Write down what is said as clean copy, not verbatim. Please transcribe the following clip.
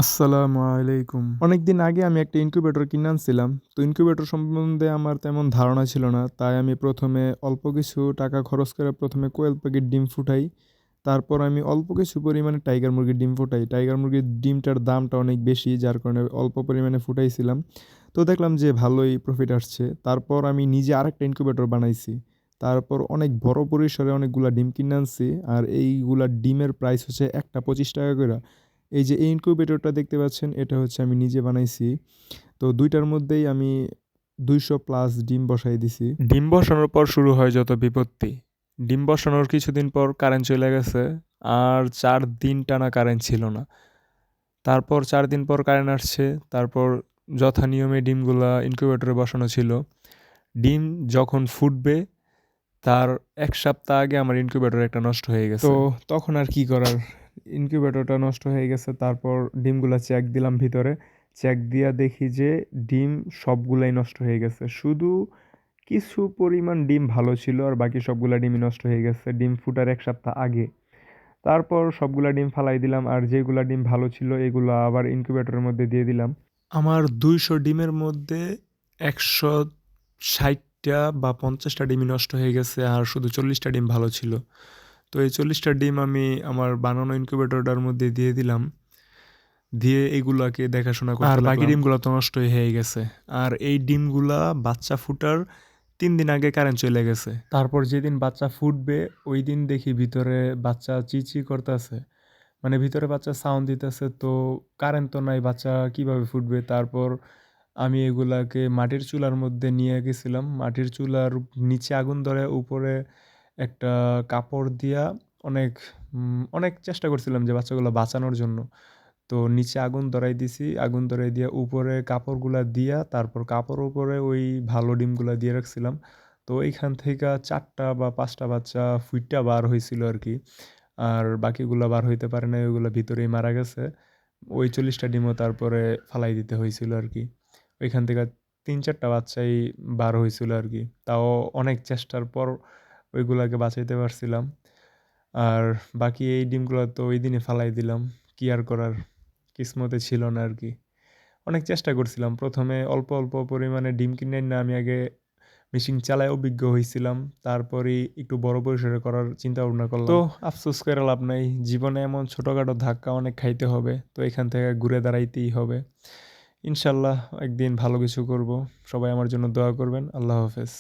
আসসালামু আলাইকুম। অনেকদিন আগে আমি একটা ইনকিউবেটর কিনে আনছিলাম। তো ইনকিউবেটর সম্বন্ধে আমার তেমন ধারণা ছিল না। তাই আমি ১ম এ অল্প কিছু টাকা খরচ করে ১ম এ কোয়েল পাখির ডিম ফুটাই। তারপর আমি অল্প কিছু পরিমাণে টাইগার মুরগির ডিম ফুটাই। টাইগার মুরগির ডিমটার দামটা অনেক বেশি, যার কারণে অল্প পরিমাণে ফুটাইছিলাম। তো দেখলাম যে ভালোই প্রফিট আসছে। তারপর আমি নিজে আরেকটা ইনকিউবেটর বানাইছি। তারপর অনেক বড় পরিসরে অনেকগুলা ডিম কিনে আনছি। আর এইগুলা ডিমের প্রাইস হচ্ছে একটা ৳২৫ কইরা। এই যে এই ইনকিউবেটরটা দেখতে পাচ্ছেন, এটা হচ্ছে আমি নিজে বানাইছি। তো ২ টার মধ্যেই আমি ২০০ প্লাস ডিম বসায় দিছি। ডিম বসানোর পর শুরু হয় যত বিপত্তি। ডিম বসানোর কিছুদিন পর কারেন্ট চইলা গেছে। আর ৪ দিন টানা কারেন্ট ছিল না। তারপর ৪ দিন পর কারেন্ট আসছে। তারপর যথা নিয়মে ডিমগুলা ইনকিউবেটরে বসানো ছিল। ডিম যখন ফুটবে তার ১ সপ্তাহ আগে আমার ইনকিউবেটর একটা নষ্ট হয়ে গেছে। তো তখন আর কি করার? ইনকিউবেটরটা নষ্ট হয়ে গেছে। তারপর ডিমগুলা চেক দিলাম ভিতরে। চেক দিয়া দেখি যে ডিম সবগুলাই নষ্ট হয়ে গেছে। শুধু কিছু পরিমাণ ডিম ভালো ছিল আর বাকি সবগুলা ডিমই নষ্ট হয়ে গেছে ডিম ফুটার ১ সপ্তাহ আগে। তারপর সবগুলা ডিম ফালাই দিলাম আর যেগুলা ডিম ভালো ছিল এগুলা আবার ইনকিউবেটরের মধ্যে দিয়ে দিলাম। আমার ২০০ ডিমের মধ্যে ১৬০ টা বা ৫০ টা ডিমই নষ্ট হয়ে গেছে আর শুধু ৪০ টা ডিম ভালো ছিল। তো এই ৪০ টা ডিম আমি আমার বানানো ইনকিউবেটরটার মধ্যে দিয়ে দিলাম। দিয়ে এগুলাকে দেখাশোনা করতে লাগলাম। আর বাকি ডিমগুলা তো নষ্টই হয়ে গেছে। আর এই ডিমগুলা বাচ্চা ফুটার ৩ দিন আগে কারেন্ট চইলা গেছে। তারপর যেদিন বাচ্চা ফুটবে ওইদিন দেখি ভিতরে বাচ্চা চি করতাছে। মানে ভিতরে বাচ্চা সাউন্ড দিতেছে, তো কারেন্ট তো নাই, বাচ্চা কিভাবে ফুটবে? তারপর আমি এগুলাকে মাটির চুলার মধ্যে নিয়ে গেছিলাম। মাটির চুলার নিচে আগুন ধরে উপরে একটা কাপড় দিয়া অনেক অনেক চেষ্টা করছিলাম যে বাচ্চাগুলো বাঁচানোর জন্য। তো নিচে আগুন ধরাই দিছি। আগুন ধরাই দিয়া উপরে কাপড়গুলা দিয়া তারপর কাপড়ের উপরে ওই ভালো ডিমগুলা দিয়ে রাখছিলাম। তো এইখান থেকে ৪ টা বা ৫ টা বাচ্চা ফুইট্টা বার হইছিল আরকি। আর বাকিগুলা বার হইতে পারে নাই, ওইগুলা ভিতরেই মারা গেছে। ওই ৪০ টা ডিমও তারপরে ফালাই দিতে হইছিল আরকি। ওইখান থেকে ৩-৪ টা বাচ্চাই বার হইছিল আরকি। তাও অনেক চেষ্টার পর ওইগুলাকে বাঁচাইতে পারছিলাম। আর বাকি এই ডিমগুলা তো ওইদিনই ফালাই দিলাম। কি আর করার? কিসমতে ছিল না আরকি। অনেক চেষ্টা করছিলাম। ১ম এ অল্প, অল্প পরিমাণে ডিম কিনে এনে আমি আগে মেশিন চালায় অভিজ্ঞ হইছিলাম। তারপরেই একটু বড় পরিসরে করার চিন্তা ভাবনা করলাম। তো আফসোস কইরা লাভ নাই। জীবনে এমন ছোটখাটো ধাক্কা অনেক খাইতে হবে। তো এখান থেকে ঘুরে দাঁড়াইতেই হবে। ইনশাআল্লাহ একদিন ভালো কিছু করব। সবাই আমার জন্য দোয়া করবেন। আল্লাহ হাফেজ।